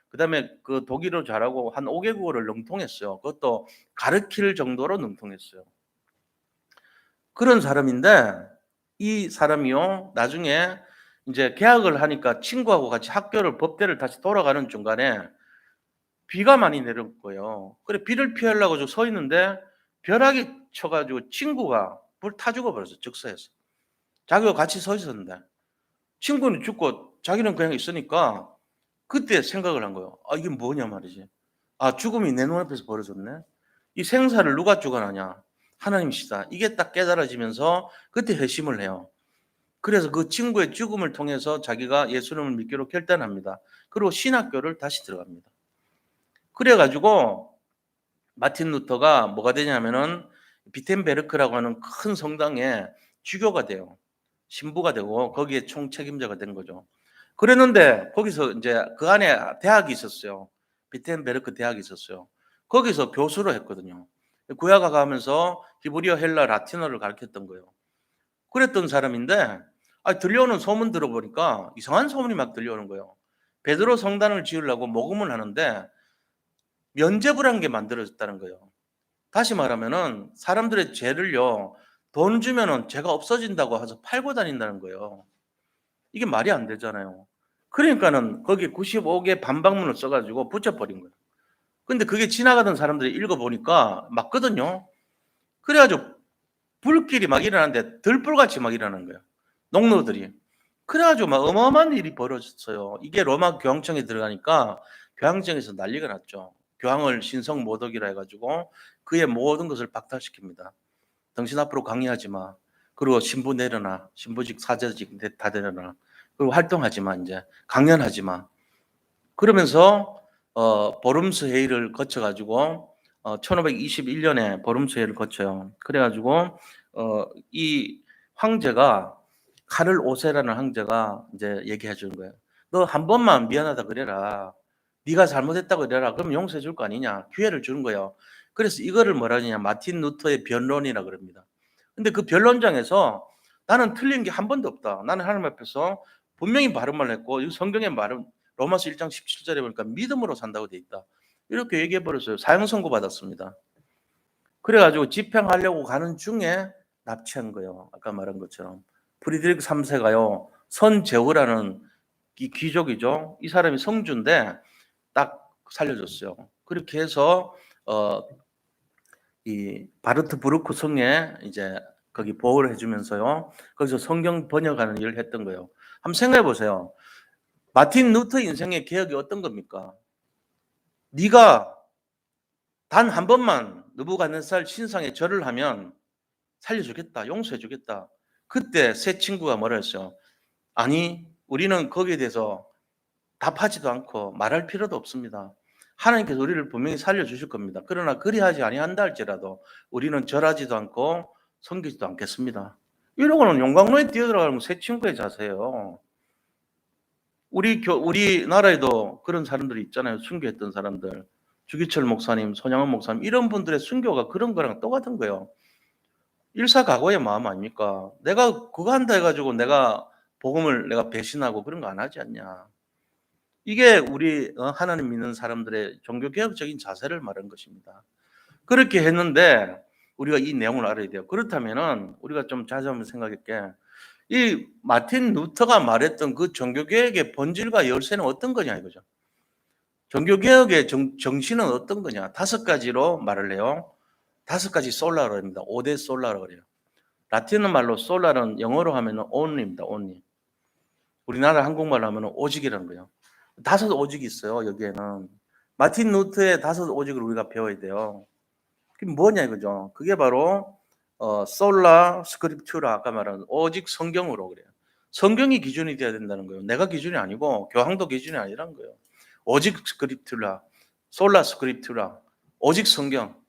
그다음에 그 독일어 잘하고 한 5개국어를 능통했어요. 그것도 가르칠 정도로 능통했어요. 그런 사람인데 이 사람이요 나중에 이제 개학을 하니까 친구하고 같이 학교를 법대를 다시 돌아가는 중간에 비가 많이 내렸고요. 그래 비를 피하려고 저 서 있는데 벼락이 쳐가지고 친구가 불 타 죽어버렸어. 즉사해서. 자기가 같이 서 있었는데 친구는 죽고 자기는 그냥 있으니까 그때 생각을 한 거예요. 아 이게 뭐냐 말이지. 아 죽음이 내 눈앞에서 벌어졌네. 이 생사를 누가 주관하냐. 하나님이시다. 이게 딱 깨달아지면서 그때 회심을 해요. 그래서 그 친구의 죽음을 통해서 자기가 예수님을 믿기로 결단합니다. 그리고 신학교를 다시 들어갑니다. 그래가지고 마틴 루터가 뭐가 되냐면은 비텐베르크라고 하는 큰 성당에 주교가 돼요. 신부가 되고 거기에 총책임자가 된 거죠. 그랬는데 거기서 이제 그 안에 대학이 있었어요. 비텐베르크 대학이 있었어요. 거기서 교수로 했거든요. 구약화 가면서 히브리어, 헬라, 라틴어를 가르쳤던 거예요. 그랬던 사람인데 들려오는 소문 들어보니까 이상한 소문이 막 들려오는 거예요. 베드로 성단을 지으려고 모금을 하는데 면죄부라는 게 만들어졌다는 거예요. 다시 말하면은 사람들의 죄를요 돈 주면은 죄가 없어진다고 해서 팔고 다닌다는 거예요. 이게 말이 안 되잖아요. 그러니까는 거기 95개 반박문을 써가지고 붙여버린 거예요. 근데 그게 지나가던 사람들이 읽어보니까 맞거든요. 그래가지고 불길이 막 일어나는데 들불같이 막 일어나는 거예요. 농노들이. 그래가지고 막 어마어마한 일이 벌어졌어요. 이게 로마 교황청에 들어가니까 교황청에서 난리가 났죠. 교황을 신성 모독이라 해가지고 그의 모든 것을 박탈시킵니다. 당신 앞으로 강의하지 마. 그리고 신부 내려놔. 신부직 사제직 다 내려놔. 그리고 활동하지 마. 이제 강연하지 마. 그러면서 보름스 회의를 거쳐가지고 1521년에 보름스 회의를 거쳐요. 그래가지고 이 황제가 카를 5세라는 황제가 이제 얘기해 주는 거예요. 너 한 번만 미안하다 그래라. 네가 잘못했다고 그래라. 그럼 용서해 줄 거 아니냐. 기회를 주는 거예요. 그래서 이거를 뭐라 하냐. 마틴 루터의 변론이라 그럽니다. 근데 그 변론장에서 나는 틀린 게 한 번도 없다. 나는 하나님 앞에서 분명히 바른 말을 했고 이 성경의 말은 로마서 1장 17절에 보니까 믿음으로 산다고 돼 있다. 이렇게 얘기해 버렸어요. 사형 선고 받았습니다. 그래가지고 집행하려고 가는 중에 납치한 거예요. 아까 말한 것처럼 프리드리크 3세가요 선제후라는 이 귀족이죠. 이 사람이 성주인데 딱 살려줬어요. 그렇게 해서 이 바르트부르크 성에 이제 거기 보호를 해주면서요. 거기서 성경 번역하는 일을 했던 거예요. 한번 생각해 보세요. 마틴 루터 인생의 개혁이 어떤 겁니까? 네가 단 한 번만 느부갓네살 신상에 절을 하면 살려주겠다, 용서해주겠다. 그때 새 친구가 뭐라 했어요? 아니, 우리는 거기에 대해서 답하지도 않고 말할 필요도 없습니다. 하나님께서 우리를 분명히 살려주실 겁니다. 그러나 그리하지 아니한다 할지라도 우리는 절하지도 않고 섬기지도 않겠습니다. 이러고는 용광로에 뛰어들어가는 새 친구의 자세예요. 우리나라에도 그런 사람들이 있잖아요. 순교했던 사람들. 주기철 목사님, 손양원 목사님 이런 분들의 순교가 그런 거랑 똑같은 거예요. 일사각오의 마음 아닙니까? 내가 그거 한다 해가지고 내가 복음을 내가 배신하고 그런 거 안 하지 않냐. 이게 우리 하나님 믿는 사람들의 종교개혁적인 자세를 말한 것입니다. 그렇게 했는데 우리가 이 내용을 알아야 돼요. 그렇다면은 우리가 좀 자주 한번 생각할게. 이 마틴 루터가 말했던 그 종교개혁의 본질과 열쇠는 어떤 거냐 이거죠. 종교개혁의 정신은 어떤 거냐. 5가지로 말을 해요. 5가지 솔라로 합니다. 5대 솔라라고 그래요. 라틴어 말로 솔라는 영어로 하면 only입니다. only. 우리나라 한국말로 하면 오직이라는 거예요. 5 오직이 있어요. 여기에는. 마틴 루터의 5 오직을 우리가 배워야 돼요. 그게 뭐냐 이거죠. 그게 바로 솔라 스크립투라 아까 말한 오직 성경으로 그래요. 성경이 기준이 돼야 된다는 거예요. 내가 기준이 아니고 교황도 기준이 아니라는 거예요. 오직 스크립투라, 솔라 스크립투라, 오직 성경,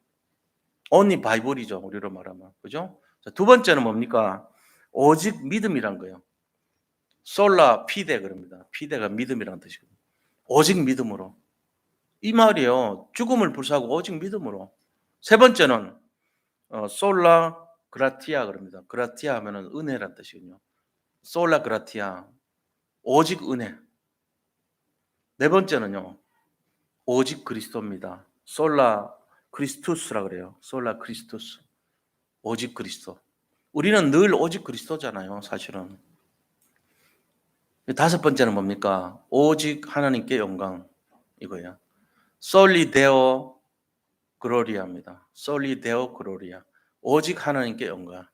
only 바이블이죠. 우리로 말하면 그죠? 자, 2번째는 뭡니까? 오직 믿음이란 거예요. 솔라 피데 그럽니다. 피데가 믿음이란 뜻이거든요. 오직 믿음으로. 이 말이에요. 죽음을 불사하고 오직 믿음으로. 3번째는 솔라 그라티아 그럽니다. 그라티아 하면은 은혜란 뜻이거든요. 솔라 그라티아 오직 은혜. 4번째는요. 오직 그리스도입니다. 솔라 크리스투스라 그래요. 솔라 크리스투스. 오직 그리스도. 우리는 늘 오직 그리스도잖아요. 사실은. 5번째는 뭡니까? 오직 하나님께 영광 이거예요. 솔리 데오 글로리아입니다. 솔리 데오 글로리아. 오직 하나님께 영광.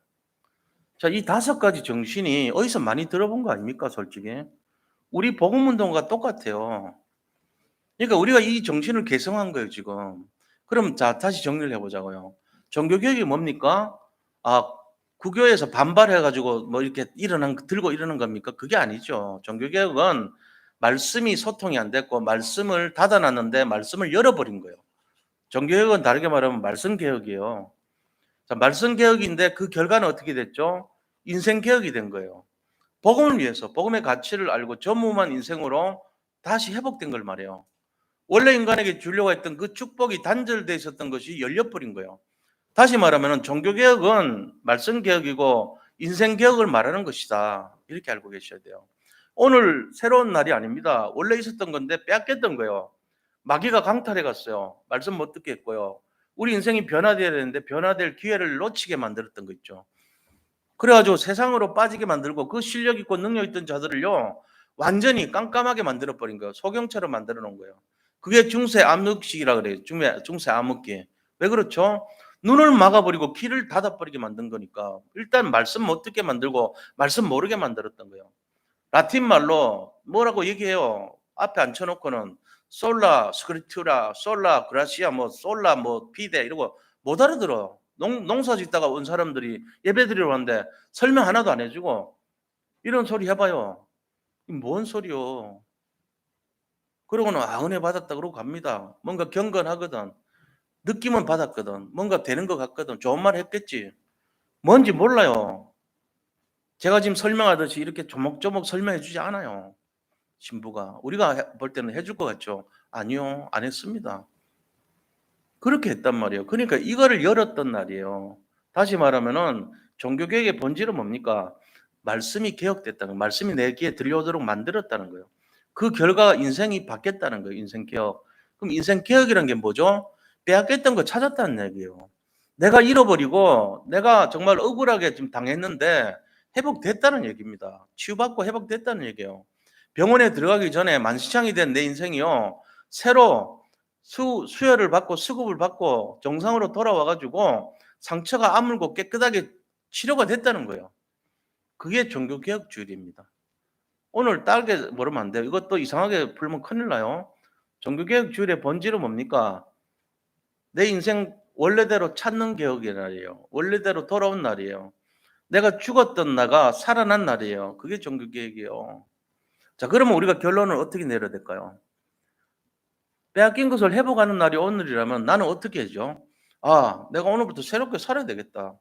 자, 이 5가지 정신이 어디서 많이 들어본 거 아닙니까, 솔직히? 우리 복음운동과 똑같아요. 그러니까 우리가 이 정신을 계승한 거예요, 지금. 그럼 자, 다시 정리를 해보자고요. 종교개혁이 뭡니까? 아, 구교에서 반발해가지고 뭐 이렇게 들고 일어난 겁니까? 그게 아니죠. 종교개혁은 말씀이 소통이 안 됐고, 말씀을 닫아놨는데, 말씀을 열어버린 거예요. 종교개혁은 다르게 말하면 말씀개혁이에요. 자, 말씀개혁인데 그 결과는 어떻게 됐죠? 인생개혁이 된 거예요. 복음을 위해서, 복음의 가치를 알고 전무한 인생으로 다시 회복된 걸 말해요. 원래 인간에게 주려고 했던 그 축복이 단절되어 있었던 것이 열려버린 거예요. 다시 말하면 종교개혁은 말씀개혁이고 인생개혁을 말하는 것이다. 이렇게 알고 계셔야 돼요. 오늘 새로운 날이 아닙니다. 원래 있었던 건데 빼앗겼던 거예요. 마귀가 강탈해 갔어요. 말씀 못 듣게 했고요. 우리 인생이 변화되어야 되는데 변화될 기회를 놓치게 만들었던 거 있죠. 그래가지고 세상으로 빠지게 만들고 그 실력 있고 능력 있던 자들을요 완전히 깜깜하게 만들어버린 거예요. 소경처럼 만들어 놓은 거예요. 그게 중세 암흑식이라 그래요. 중세 암흑기. 왜 그렇죠? 눈을 막아버리고 귀를 닫아버리게 만든 거니까 일단 말씀 못 듣게 만들고 말씀 모르게 만들었던 거예요. 라틴 말로 뭐라고 얘기해요. 앞에 앉혀놓고는 솔라 스크리투라 솔라 그라시아 뭐 솔라 뭐 피데 이러고 못 알아들어. 농사 짓다가 온 사람들이 예배 드리러 왔는데 설명 하나도 안 해주고 이런 소리 해봐요. 뭔 소리요. 그러고는 은혜 받았다 그러고 갑니다. 뭔가 경건하거든. 느낌은 받았거든. 뭔가 되는 것 같거든. 좋은 말 했겠지. 뭔지 몰라요. 제가 지금 설명하듯이 이렇게 조목조목 설명해 주지 않아요. 신부가. 우리가 볼 때는 해줄 것 같죠? 아니요. 안 했습니다. 그렇게 했단 말이에요. 그러니까 이거를 열었던 날이에요. 다시 말하면은 종교개혁의 본질은 뭡니까? 말씀이 개혁됐다는 거예요. 말씀이 내 귀에 들려오도록 만들었다는 거예요. 그 결과가 인생이 바뀌었다는 거예요. 인생개혁. 그럼 인생개혁이라는 게 뭐죠? 빼앗겼던 거 찾았다는 얘기예요. 내가 잃어버리고 내가 정말 억울하게 지금 당했는데 회복됐다는 얘기입니다. 치유받고 회복됐다는 얘기예요. 병원에 들어가기 전에 만시창이 된 내 인생이요. 새로 수혈을 받고 수급을 받고 정상으로 돌아와가지고 상처가 아물고 깨끗하게 치료가 됐다는 거예요. 그게 종교개혁주의입니다. 오늘 딸게 모르면 안 돼요. 이것도 이상하게 풀면 큰일 나요. 종교개혁주의의 본질은 뭡니까? 내 인생 원래대로 찾는 개혁의 날이에요. 원래대로 돌아온 날이에요. 내가 죽었던 나가 살아난 날이에요. 그게 종교개혁이에요. 자, 그러면 우리가 결론을 어떻게 내려야 될까요? 빼앗긴 것을 회복하는 날이 오늘이라면 나는 어떻게 해죠? 아, 내가 오늘부터 새롭게 살아야 되겠다.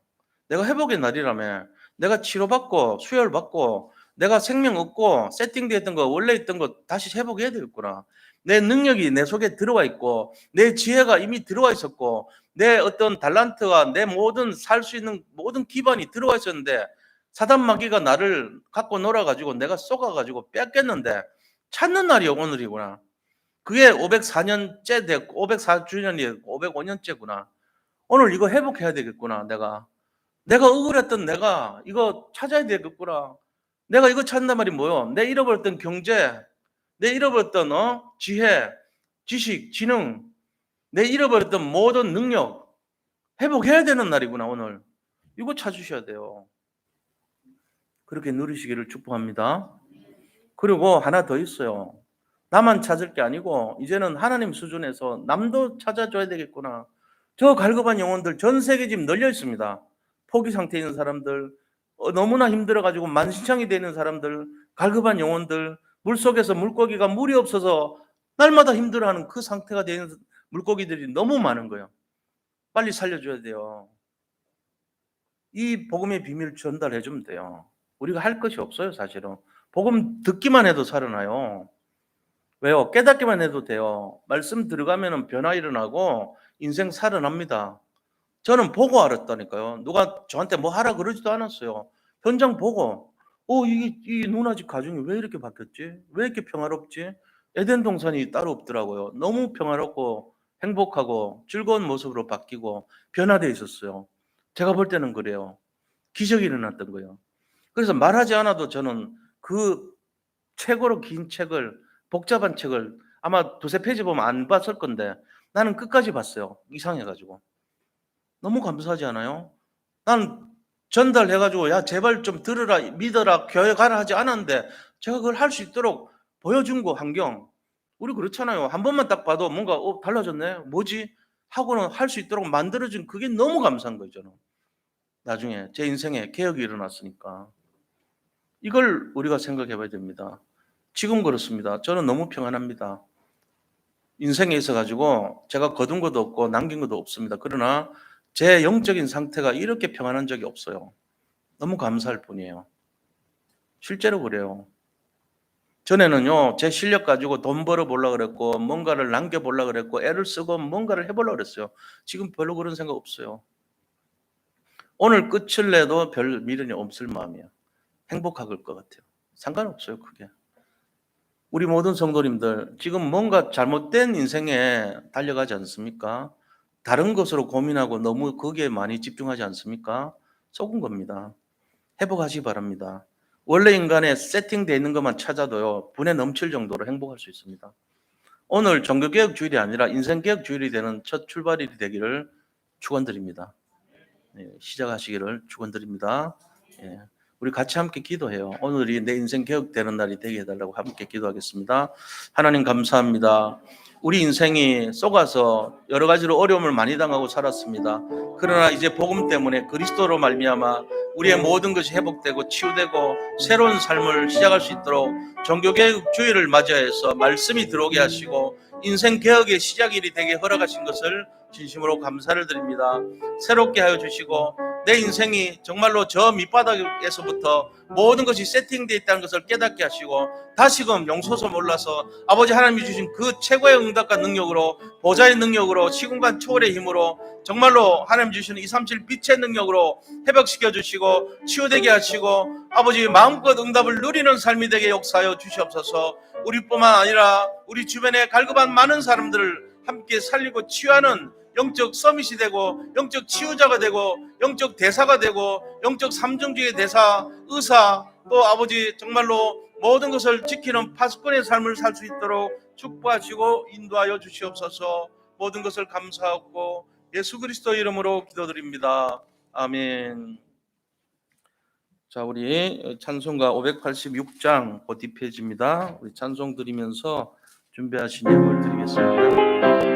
내가 회복의 날이라며. 내가 치료받고 수혈받고 내가 생명 얻고 세팅되었던 거 원래 있던 거 다시 회복해야 되겠구나. 내 능력이 내 속에 들어와 있고 내 지혜가 이미 들어와 있었고 내 어떤 달란트와 내 모든 살 수 있는 모든 기반이 들어와 있었는데 사단 마귀가 나를 갖고 놀아가지고 내가 쏘가가지고 뺏겼는데 찾는 날이 오늘이구나. 그게 504년째 됐고 504주년이 505년째구나. 오늘 이거 회복해야 되겠구나. 내가 억울했던 내가 이거 찾아야 되겠구나. 내가 이거 찾는단 말이 뭐요? 내 잃어버렸던 경제, 내 잃어버렸던 지혜, 지식, 지능, 내 잃어버렸던 모든 능력 회복해야 되는 날이구나. 오늘 이거 찾으셔야 돼요. 그렇게 누리시기를 축복합니다. 그리고 하나 더 있어요. 나만 찾을 게 아니고 이제는 하나님 수준에서 남도 찾아줘야 되겠구나. 저 갈급한 영혼들 전 세계 지금 널려 있습니다. 포기 상태에 있는 사람들, 너무나 힘들어가지고 만신창이 되는 사람들, 갈급한 영혼들, 물속에서 물고기가 물이 없어서 날마다 힘들어하는 그 상태가 되는 물고기들이 너무 많은 거예요. 빨리 살려줘야 돼요. 이 복음의 비밀을 전달해 주면 돼요. 우리가 할 것이 없어요, 사실은. 복음 듣기만 해도 살아나요. 왜요? 깨닫기만 해도 돼요. 말씀 들어가면 변화 일어나고 인생 살아납니다. 저는 보고 알았다니까요. 누가 저한테 뭐 하라 그러지도 않았어요. 현장 보고 이 누나 집 가정이 왜 이렇게 바뀌었지? 왜 이렇게 평화롭지? 에덴 동산이 따로 없더라고요. 너무 평화롭고 행복하고 즐거운 모습으로 바뀌고 변화되어 있었어요. 제가 볼 때는 그래요. 기적이 일어났던 거예요. 그래서 말하지 않아도 저는 그 최고로 긴 책을 복잡한 책을 아마 두세 페이지 보면 안 봤을 건데 나는 끝까지 봤어요. 이상해가지고. 너무 감사하지 않아요? 난 전달해가지고 야 제발 좀 들으라 믿어라 교회 가라 하지 않았는데 제가 그걸 할 수 있도록 보여준 거 환경. 우리 그렇잖아요. 한 번만 딱 봐도 뭔가 달라졌네 뭐지 하고는 할 수 있도록 만들어진 그게 너무 감사한 거죠. 저는. 나중에 제 인생에 개혁이 일어났으니까 이걸 우리가 생각해 봐야 됩니다. 지금 그렇습니다. 저는 너무 평안합니다. 인생에 있어 가지고 제가 거둔 것도 없고 남긴 것도 없습니다. 그러나 제 영적인 상태가 이렇게 평안한 적이 없어요. 너무 감사할 뿐이에요. 실제로 그래요. 전에는요, 제 실력 가지고 돈 벌어 보려고 그랬고, 뭔가를 남겨 보려고 그랬고, 애를 쓰고 뭔가를 해보려고 그랬어요. 지금 별로 그런 생각 없어요. 오늘 끝을 내도 별 미련이 없을 마음이에요. 행복할 것 같아요. 상관없어요, 그게. 우리 모든 성도님들, 지금 뭔가 잘못된 인생에 달려가지 않습니까? 다른 것으로 고민하고 너무 거기에 많이 집중하지 않습니까? 속은 겁니다. 회복하시기 바랍니다. 원래 인간의 세팅되어 있는 것만 찾아도요, 분에 넘칠 정도로 행복할 수 있습니다. 오늘 종교개혁 주일이 아니라 인생개혁 주일이 되는 첫 출발일이 되기를 축원드립니다. 시작하시기를 축원드립니다. 예. 우리 같이 함께 기도해요. 오늘이 내 인생 개혁되는 날이 되게 해달라고 함께 기도하겠습니다. 하나님 감사합니다. 우리 인생이 쏘가서 여러 가지로 어려움을 많이 당하고 살았습니다. 그러나 이제 복음 때문에 그리스도로 말미암아 우리의 모든 것이 회복되고 치유되고 새로운 삶을 시작할 수 있도록 종교개혁 주일을 맞이해서 말씀이 들어오게 하시고 인생 개혁의 시작일이 되게 허락하신 것을 진심으로 감사를 드립니다. 새롭게 하여 주시고 내 인생이 정말로 저 밑바닥에서부터 모든 것이 세팅되어 있다는 것을 깨닫게 하시고 다시금 용서서 몰라서 아버지 하나님이 주신 그 최고의 응답과 능력으로 보좌의 능력으로 시공간 초월의 힘으로 정말로 하나님 주시는 237 빛의 능력으로 회복시켜 주시고 치유되게 하시고 아버지 마음껏 응답을 누리는 삶이 되게 역사하여 주시옵소서. 우리뿐만 아니라 우리 주변에 갈급한 많은 사람들을 함께 살리고 치유하는 영적 서밋이 되고 영적 치유자가 되고 영적 대사가 되고 영적 삼중주의 대사, 의사 또 아버지 정말로 모든 것을 지키는 파수꾼의 삶을 살 수 있도록 축복하시고 인도하여 주시옵소서. 모든 것을 감사하고 예수 그리스도 이름으로 기도드립니다. 아멘. 자, 우리 찬송가 586장 그 뒷페이지입니다. 우리 찬송 드리면서 준비하신 예물 드리겠습니다.